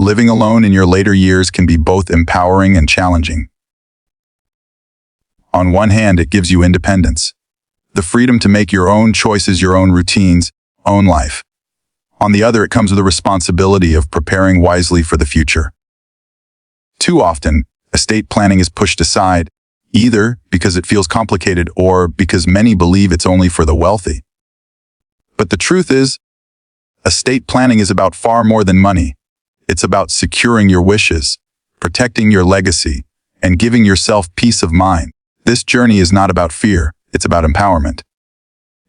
living alone in your later years can be both empowering and challenging. On one hand, it gives you independence, the freedom to make your own choices, your own routines, own life. On the other, it comes with the responsibility of preparing wisely for the future. Too often, estate planning is pushed aside, either because it feels complicated or because many believe it's only for the wealthy. But the truth is, estate planning is about far more than money. It's about securing your wishes, protecting your legacy, and giving yourself peace of mind. This journey is not about fear, it's about empowerment.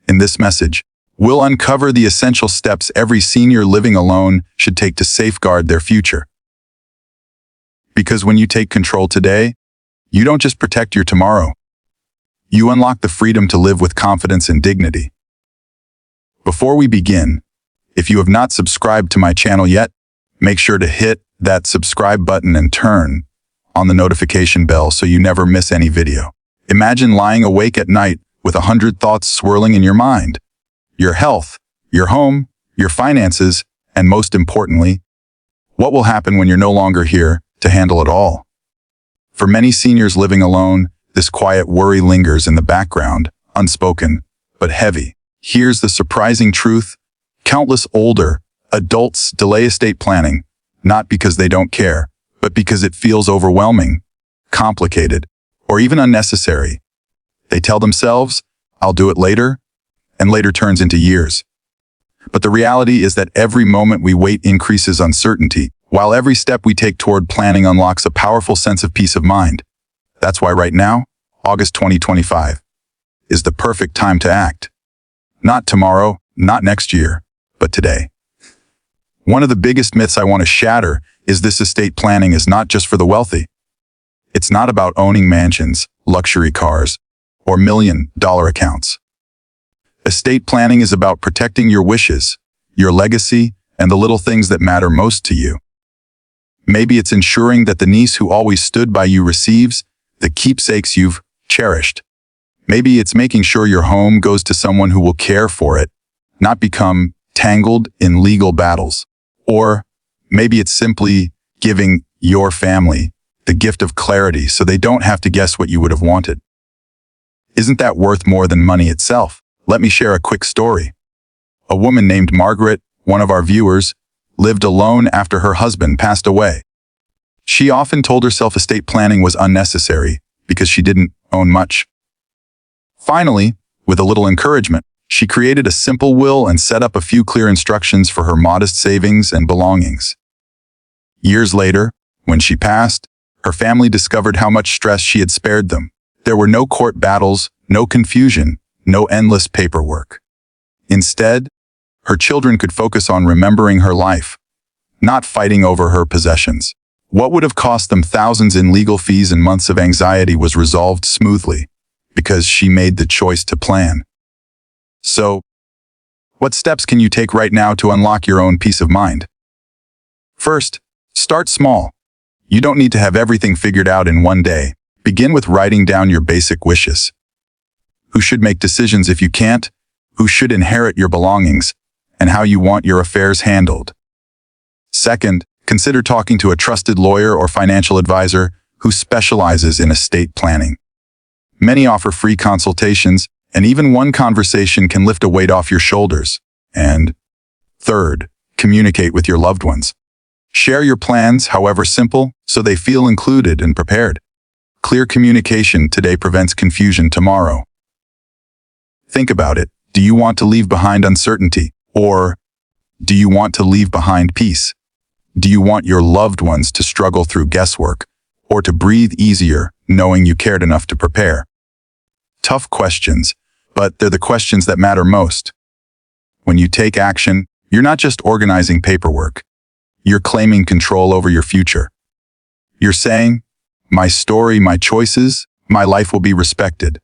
In this message, we'll uncover the essential steps every senior living alone should take to safeguard their future. Because when you take control today, you don't just protect your tomorrow. You unlock the freedom to live with confidence and dignity. Before we begin, if you have not subscribed to my channel yet, make sure to hit that subscribe button and turn on the notification bell so you never miss any video. Imagine lying awake at night with 100 thoughts swirling in your mind. Your health, your home, your finances, and most importantly, what will happen when you're no longer here to handle it all? For many seniors living alone, this quiet worry lingers in the background, unspoken, but heavy. Here's the surprising truth. Countless older adults delay estate planning, not because they don't care, but because it feels overwhelming, complicated, or even unnecessary. They tell themselves, "I'll do it later," and later turns into years. But the reality is that every moment we wait increases uncertainty, while every step we take toward planning unlocks a powerful sense of peace of mind. That's why right now, August 2025, is the perfect time to act. Not tomorrow, not next year, but today. One of the biggest myths I want to shatter is this estate planning is not just for the wealthy. It's not about owning mansions, luxury cars, or million-dollar accounts. Estate planning is about protecting your wishes, your legacy, and the little things that matter most to you. Maybe it's ensuring that the niece who always stood by you receives the keepsakes you've cherished. Maybe it's making sure your home goes to someone who will care for it, not become tangled in legal battles. Or maybe it's simply giving your family the gift of clarity so they don't have to guess what you would have wanted. Isn't that worth more than money itself? Let me share a quick story. A woman named Margaret, one of our viewers, lived alone after her husband passed away. She often told herself estate planning was unnecessary because she didn't own much. Finally, with a little encouragement, she created a simple will and set up a few clear instructions for her modest savings and belongings. Years later, when she passed, her family discovered how much stress she had spared them. There were no court battles, no confusion, no endless paperwork. Instead, her children could focus on remembering her life, not fighting over her possessions. What would have cost them thousands in legal fees and months of anxiety was resolved smoothly because she made the choice to plan. So, what steps can you take right now to unlock your own peace of mind? First, start small. You don't need to have everything figured out in one day. Begin with writing down your basic wishes. Who should make decisions if you can't? Who should inherit your belongings? And how you want your affairs handled. Second, consider talking to a trusted lawyer or financial advisor who specializes in estate planning. Many offer free consultations, and even one conversation can lift a weight off your shoulders. And third, communicate with your loved ones. Share your plans, however simple, so they feel included and prepared. Clear communication today prevents confusion tomorrow. Think about it. Do you want to leave behind uncertainty? Or do you want to leave behind peace? Do you want your loved ones to struggle through guesswork, or to breathe easier knowing you cared enough to prepare? Tough questions, but they're the questions that matter most. When you take action, you're not just organizing paperwork. You're claiming control over your future. You're saying, my story, my choices, my life will be respected.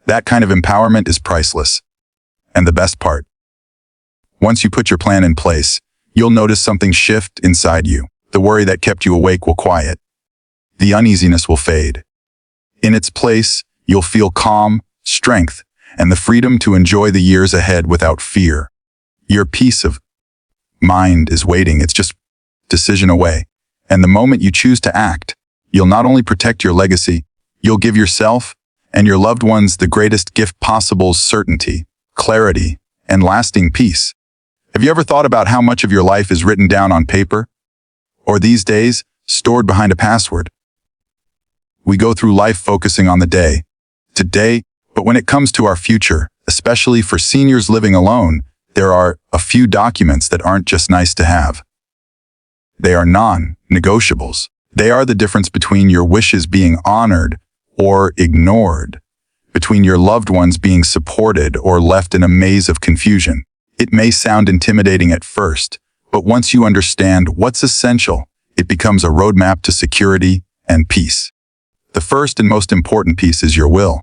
That kind of empowerment is priceless. And the best part, once you put your plan in place, you'll notice something shift inside you. The worry that kept you awake will quiet. The uneasiness will fade. In its place, you'll feel calm, strength, and the freedom to enjoy the years ahead without fear. Your peace of mind is waiting. It's just decision away. And the moment you choose to act, you'll not only protect your legacy, you'll give yourself and your loved ones the greatest gift possible: certainty, clarity, and lasting peace. Have you ever thought about how much of your life is written down on paper? Or these days, stored behind a password? We go through life focusing on the day, today, but when it comes to our future, especially for seniors living alone, there are a few documents that aren't just nice to have. They are non-negotiables. They are the difference between your wishes being honored or ignored, between your loved ones being supported or left in a maze of confusion. It may sound intimidating at first, but once you understand what's essential, it becomes a roadmap to security and peace. The first and most important piece is your will.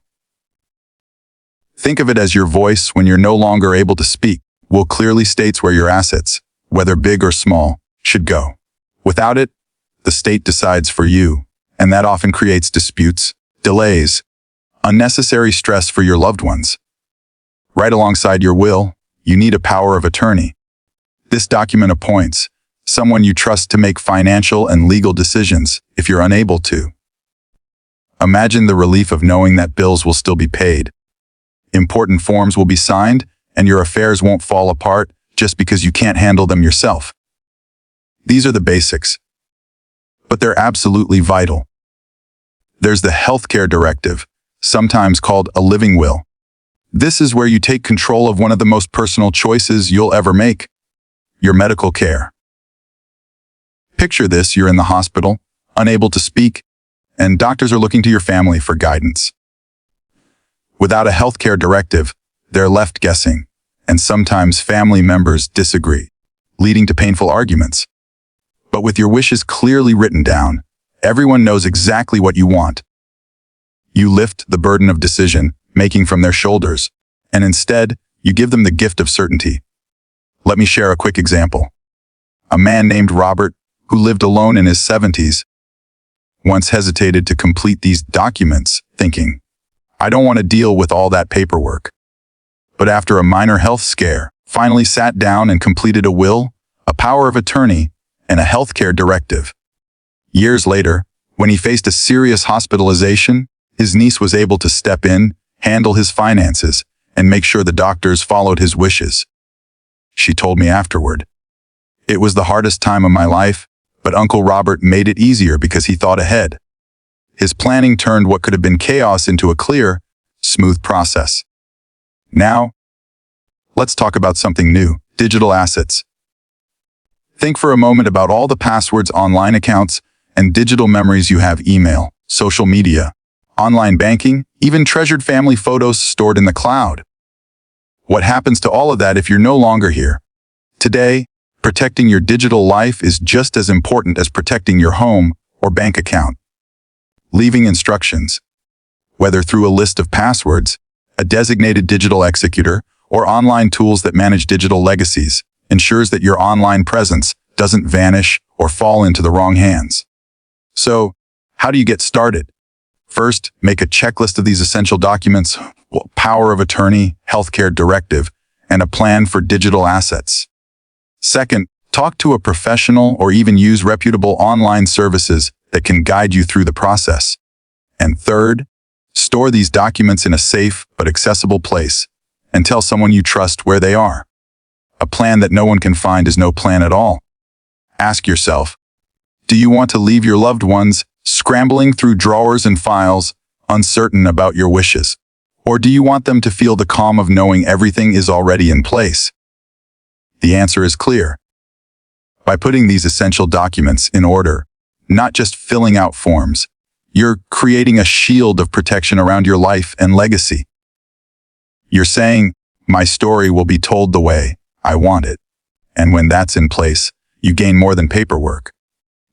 Think of it as your voice when you're no longer able to speak. Will clearly states where your assets, whether big or small, should go. Without it, the state decides for you, and that often creates disputes, delays, unnecessary stress for your loved ones. Right alongside your will, you need a power of attorney. This document appoints someone you trust to make financial and legal decisions if you're unable to. Imagine the relief of knowing that bills will still be paid. Important forms will be signed, and your affairs won't fall apart just because you can't handle them yourself. These are the basics, but they're absolutely vital. There's the healthcare directive, sometimes called a living will. This is where you take control of one of the most personal choices you'll ever make: your medical care. Picture this: you're in the hospital, unable to speak, and doctors are looking to your family for guidance. Without a healthcare directive, they're left guessing, and sometimes family members disagree, leading to painful arguments. But with your wishes clearly written down, everyone knows exactly what you want. You lift the burden of decision-making from their shoulders, and instead, you give them the gift of certainty. Let me share a quick example. A man named Robert, who lived alone in his 70s, once hesitated to complete these documents, thinking, "I don't want to deal with all that paperwork." But after a minor health scare, finally sat down and completed a will, a power of attorney, and a healthcare directive. Years later, when he faced a serious hospitalization, his niece was able to step in, handle his finances, and make sure the doctors followed his wishes. She told me afterward, "It was the hardest time of my life, but Uncle Robert made it easier because he thought ahead." His planning turned what could have been chaos into a clear, smooth process. Now, let's talk about something new: digital assets. Think for a moment about all the passwords, online accounts, and digital memories you have: email, social media, online banking, even treasured family photos stored in the cloud. What happens to all of that if you're no longer here? Today, protecting your digital life is just as important as protecting your home or bank account. Leaving instructions, whether through a list of passwords, a designated digital executor, or online tools that manage digital legacies, ensures that your online presence doesn't vanish or fall into the wrong hands. So, how do you get started? First, make a checklist of these essential documents: power of attorney, healthcare directive, and a plan for digital assets. Second, talk to a professional or even use reputable online services that can guide you through the process. And third, store these documents in a safe but accessible place and tell someone you trust where they are. A plan that no one can find is no plan at all. Ask yourself, do you want to leave your loved ones scrambling through drawers and files, uncertain about your wishes? Or do you want them to feel the calm of knowing everything is already in place? The answer is clear. By putting these essential documents in order, not just filling out forms, you're creating a shield of protection around your life and legacy. You're saying, "My story will be told the way I want it." And when that's in place, you gain more than paperwork.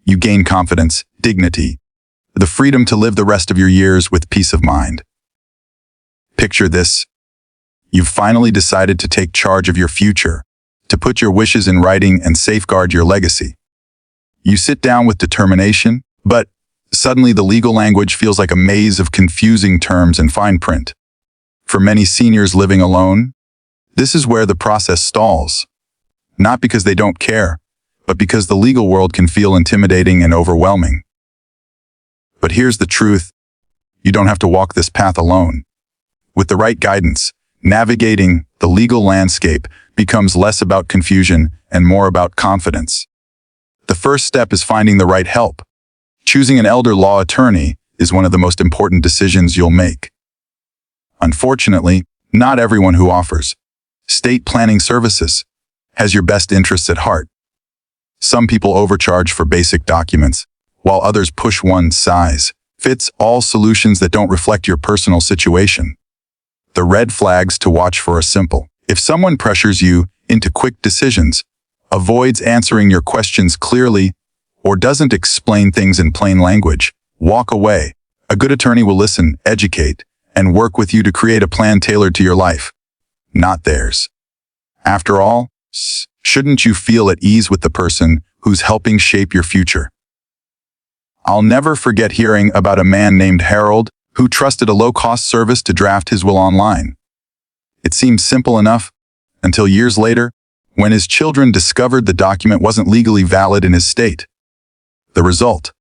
You gain confidence, dignity, the freedom to live the rest of your years with peace of mind. Picture this. You've finally decided to take charge of your future, to put your wishes in writing and safeguard your legacy. You sit down with determination, but suddenly the legal language feels like a maze of confusing terms and fine print. For many seniors living alone, this is where the process stalls. Not because they don't care, but because the legal world can feel intimidating and overwhelming. But here's the truth. You don't have to walk this path alone. With the right guidance, navigating the legal landscape becomes less about confusion and more about confidence. The first step is finding the right help. Choosing an elder law attorney is one of the most important decisions you'll make. Unfortunately, not everyone who offers estate planning services has your best interests at heart. Some people overcharge for basic documents, while others push one-size-fits-all solutions that don't reflect your personal situation. The red flags to watch for are simple. If someone pressures you into quick decisions, avoids answering your questions clearly, or doesn't explain things in plain language, walk away. A good attorney will listen, educate, and work with you to create a plan tailored to your life, not theirs. After all, shouldn't you feel at ease with the person who's helping shape your future? I'll never forget hearing about a man named Harold who trusted a low-cost service to draft his will online. It seemed simple enough until years later, when his children discovered the document wasn't legally valid in his state. The result?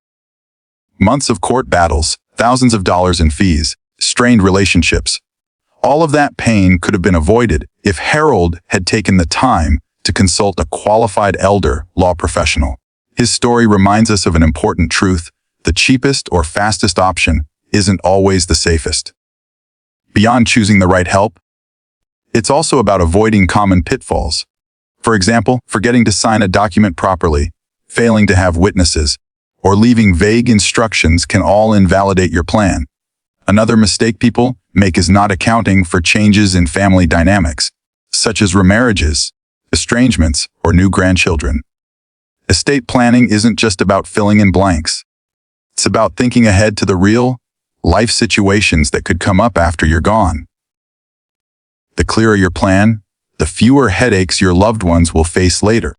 Months of court battles, thousands of dollars in fees, strained relationships. All of that pain could have been avoided if Harold had taken the time to consult a qualified elder law professional. His story reminds us of an important truth: the cheapest or fastest option isn't always the safest. Beyond choosing the right help, it's also about avoiding common pitfalls. For example, forgetting to sign a document properly, failing to have witnesses, or leaving vague instructions can all invalidate your plan. Another mistake people make is not accounting for changes in family dynamics, such as remarriages, estrangements, or new grandchildren. Estate planning isn't just about filling in blanks. It's about thinking ahead to the real life situations that could come up after you're gone. The clearer your plan, the fewer headaches your loved ones will face later.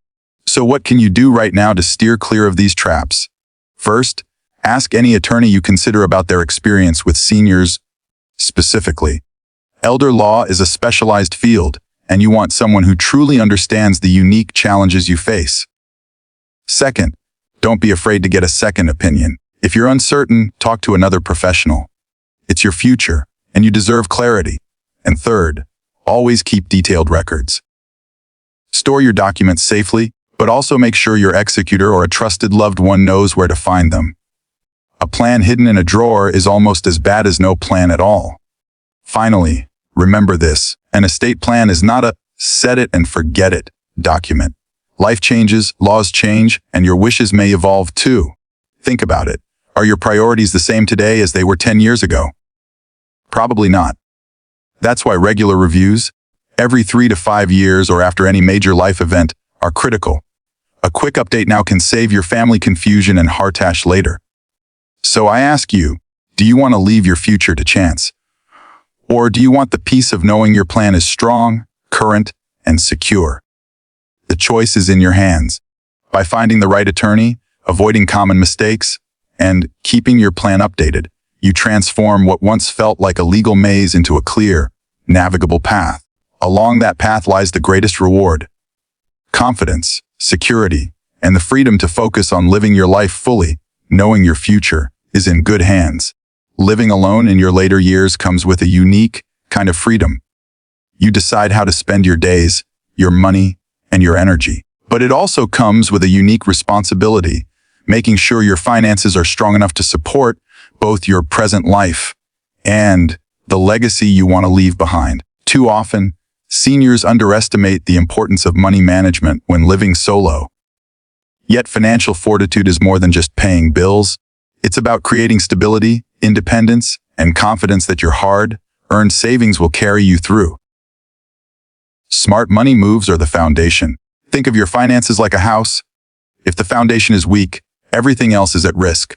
So what can you do right now to steer clear of these traps? First, ask any attorney you consider about their experience with seniors specifically. Elder law is a specialized field, and you want someone who truly understands the unique challenges you face. Second, don't be afraid to get a second opinion. If you're uncertain, talk to another professional. It's your future, and you deserve clarity. And third, always keep detailed records. Store your documents safely, but also make sure your executor or a trusted loved one knows where to find them. A plan hidden in a drawer is almost as bad as no plan at all. Finally, remember this: an estate plan is not a set it and forget it document. Life changes, laws change, and your wishes may evolve too. Think about it. Are your priorities the same today as they were 10 years ago? Probably not. That's why regular reviews, every 3 to 5 years or after any major life event, are critical. A quick update now can save your family confusion and heartache later. So I ask you, do you want to leave your future to chance? Or do you want the peace of knowing your plan is strong, current, and secure? The choice is in your hands. By finding the right attorney, avoiding common mistakes, and keeping your plan updated, you transform what once felt like a legal maze into a clear, navigable path. Along that path lies the greatest reward: confidence, security, and the freedom to focus on living your life fully, knowing your future is in good hands. Living alone in your later years comes with a unique kind of freedom. You decide how to spend your days, your money, and your energy. But it also comes with a unique responsibility, making sure your finances are strong enough to support both your present life and the legacy you want to leave behind. Too often, seniors underestimate the importance of money management when living solo. Yet financial fortitude is more than just paying bills. It's about creating stability, independence, and confidence that your hard-earned savings will carry you through. Smart money moves are the foundation. Think of your finances like a house. If the foundation is weak, everything else is at risk.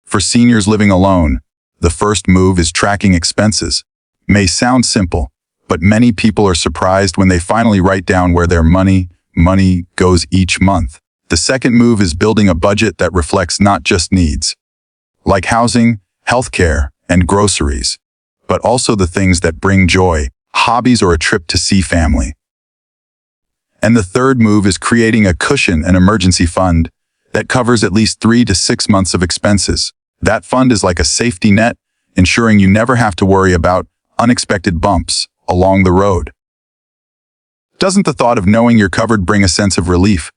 For seniors living alone, the first move is tracking expenses. May sound simple, but many people are surprised when they finally write down where their money goes each month. The second move is building a budget that reflects not just needs, like housing, healthcare, and groceries, but also the things that bring joy, hobbies, or a trip to see family. And the third move is creating a cushion, an emergency fund that covers at least 3 to 6 months of expenses. That fund is like a safety net, ensuring you never have to worry about unexpected bumps along the road. Doesn't the thought of knowing you're covered bring a sense of relief?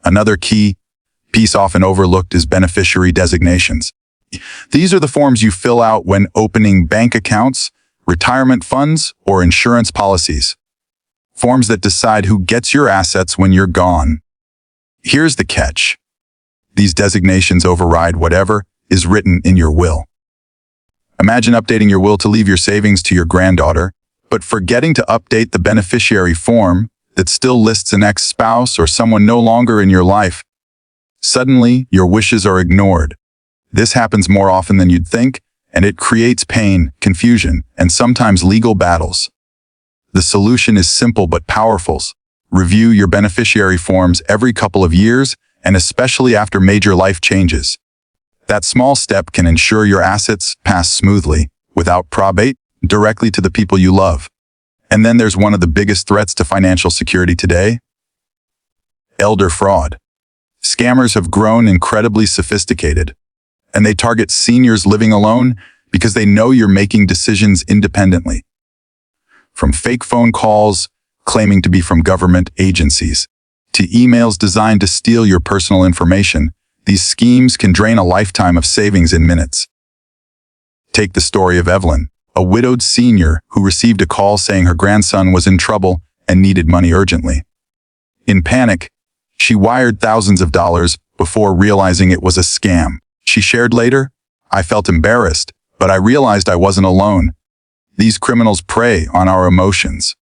Another key piece often overlooked is beneficiary designations. These are the forms you fill out when opening bank accounts, retirement funds, or insurance policies. Forms that decide who gets your assets when you're gone. Here's the catch. These designations override whatever is written in your will. Imagine updating your will to leave your savings to your granddaughter, but forgetting to update the beneficiary form that still lists an ex-spouse or someone no longer in your life. Suddenly, your wishes are ignored. This happens more often than you'd think, and it creates pain, confusion, and sometimes legal battles. The solution is simple but powerful. Review your beneficiary forms every couple of years, and especially after major life changes. That small step can ensure your assets pass smoothly, without probate, directly to the people you love. And then there's one of the biggest threats to financial security today: elder fraud. Scammers have grown incredibly sophisticated, and they target seniors living alone because they know you're making decisions independently. From fake phone calls claiming to be from government agencies to emails designed to steal your personal information, these schemes can drain a lifetime of savings in minutes. Take the story of Evelyn, a widowed senior who received a call saying her grandson was in trouble and needed money urgently. In panic, she wired thousands of dollars before realizing it was a scam. She shared later, "I felt embarrassed, but I realized I wasn't alone. These criminals prey on our emotions."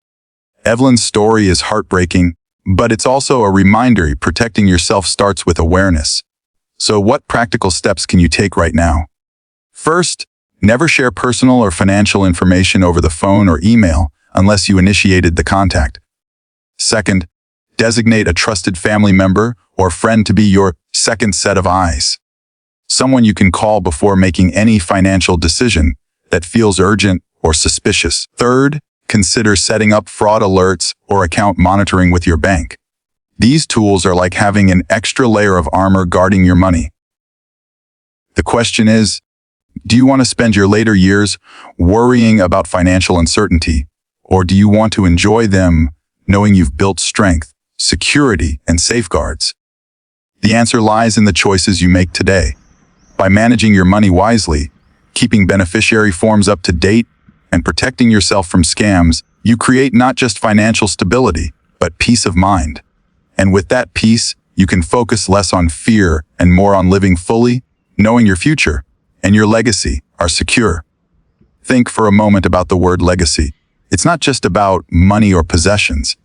Evelyn's story is heartbreaking, but it's also a reminder protecting yourself starts with awareness. So what practical steps can you take right now? First, never share personal or financial information over the phone or email unless you initiated the contact. Second, designate a trusted family member or friend to be your second set of eyes. Someone you can call before making any financial decision that feels urgent or suspicious. Third, consider setting up fraud alerts or account monitoring with your bank. These tools are like having an extra layer of armor guarding your money. The question is, do you want to spend your later years worrying about financial uncertainty, or do you want to enjoy them knowing you've built strength, security, and safeguards? The answer lies in the choices you make today. By managing your money wisely, keeping beneficiary forms up to date, and protecting yourself from scams, you create not just financial stability, but peace of mind. And with that peace, you can focus less on fear and more on living fully, knowing your future and your legacy are secure. Think for a moment about the word legacy. It's not just about money or possessions.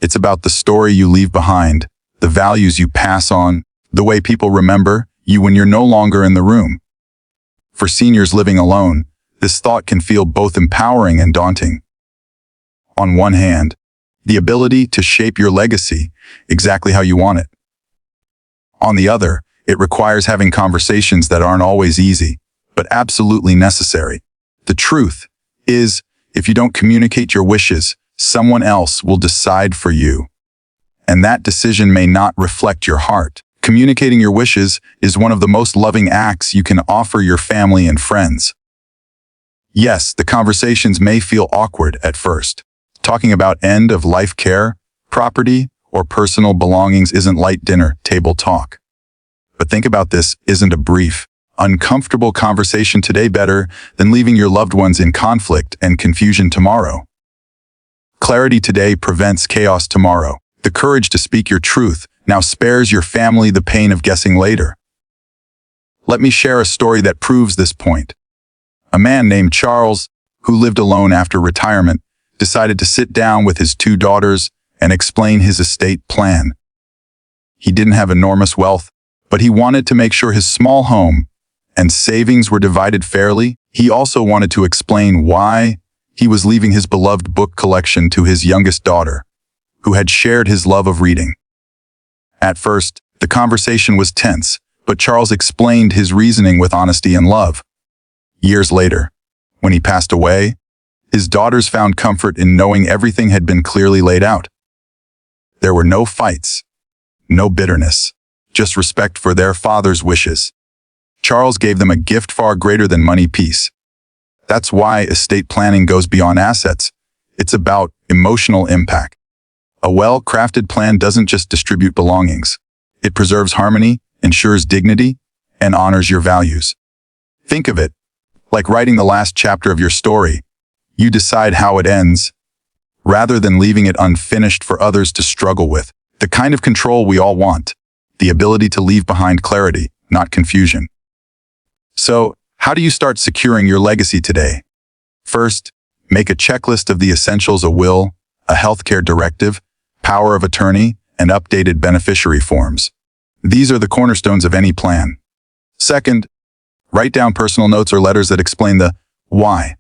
It's about the story you leave behind, the values you pass on, the way people remember you when you're no longer in the room. For seniors living alone, this thought can feel both empowering and daunting. On one hand, the ability to shape your legacy exactly how you want it. On the other, it requires having conversations that aren't always easy, but absolutely necessary. The truth is, if you don't communicate your wishes, someone else will decide for you. And that decision may not reflect your heart. Communicating your wishes is one of the most loving acts you can offer your family and friends. Yes, the conversations may feel awkward at first. Talking about end-of-life care, property, or personal belongings isn't light dinner table talk. But think about this, isn't a brief, uncomfortable conversation today better than leaving your loved ones in conflict and confusion tomorrow? Clarity today prevents chaos tomorrow. The courage to speak your truth now spares your family the pain of guessing later. Let me share a story that proves this point. A man named Charles, who lived alone after retirement, decided to sit down with his 2 daughters and explain his estate plan. He didn't have enormous wealth, but he wanted to make sure his small home and savings were divided fairly. He also wanted to explain why he was leaving his beloved book collection to his youngest daughter, who had shared his love of reading. At first, the conversation was tense, but Charles explained his reasoning with honesty and love. Years later, when he passed away, his daughters found comfort in knowing everything had been clearly laid out. There were no fights, no bitterness, just respect for their father's wishes. Charles gave them a gift far greater than money, peace. That's why estate planning goes beyond assets. It's about emotional impact. A well-crafted plan doesn't just distribute belongings. It preserves harmony, ensures dignity, and honors your values. Think of it like writing the last chapter of your story. You decide how it ends, rather than leaving it unfinished for others to struggle with. The kind of control we all want. The ability to leave behind clarity, not confusion. So, how do you start securing your legacy today? First, make a checklist of the essentials: a will, a healthcare directive, power of attorney, and updated beneficiary forms. These are the cornerstones of any plan. Second, write down personal notes or letters that explain the why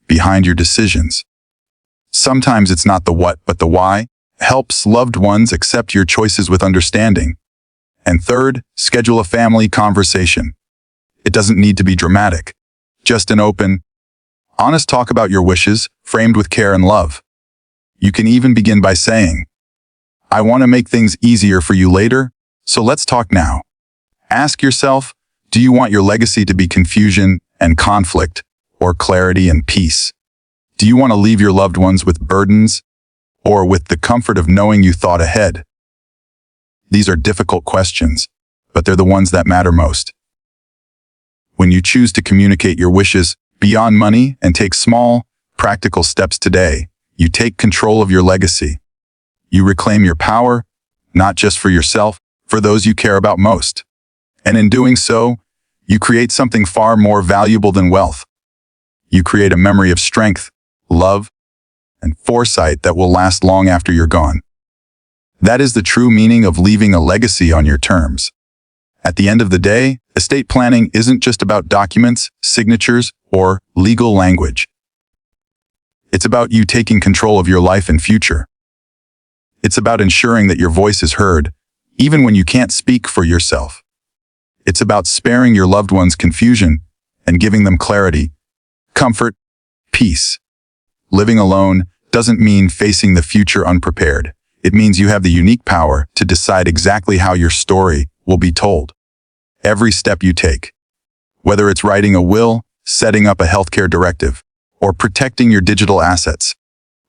behind your decisions. Sometimes it's not the what, but the why. Helps loved ones accept your choices with understanding. And third, schedule a family conversation. It doesn't need to be dramatic. Just an open, honest talk about your wishes, framed with care and love. You can even begin by saying, "I want to make things easier for you later, so let's talk now." Ask yourself, do you want your legacy to be confusion and conflict, or clarity and peace? Do you want to leave your loved ones with burdens, or with the comfort of knowing you thought ahead? These are difficult questions, but they're the ones that matter most. When you choose to communicate your wishes beyond money and take small, practical steps today, you take control of your legacy. You reclaim your power, not just for yourself, for those you care about most. And in doing so, you create something far more valuable than wealth. You create a memory of strength, love, and foresight that will last long after you're gone. That is the true meaning of leaving a legacy on your terms. At the end of the day, estate planning isn't just about documents, signatures, or legal language. It's about you taking control of your life and future. It's about ensuring that your voice is heard, even when you can't speak for yourself. It's about sparing your loved ones confusion and giving them clarity, comfort, peace. Living alone doesn't mean facing the future unprepared. It means you have the unique power to decide exactly how your story will be told. Every step you take, whether it's writing a will, setting up a healthcare directive, or protecting your digital assets,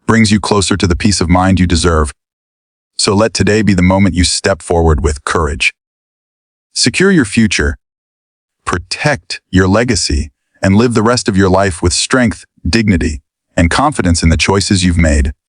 brings you closer to the peace of mind you deserve. So let today be the moment you step forward with courage. Secure your future, protect your legacy, and live the rest of your life with strength, dignity, and confidence in the choices you've made.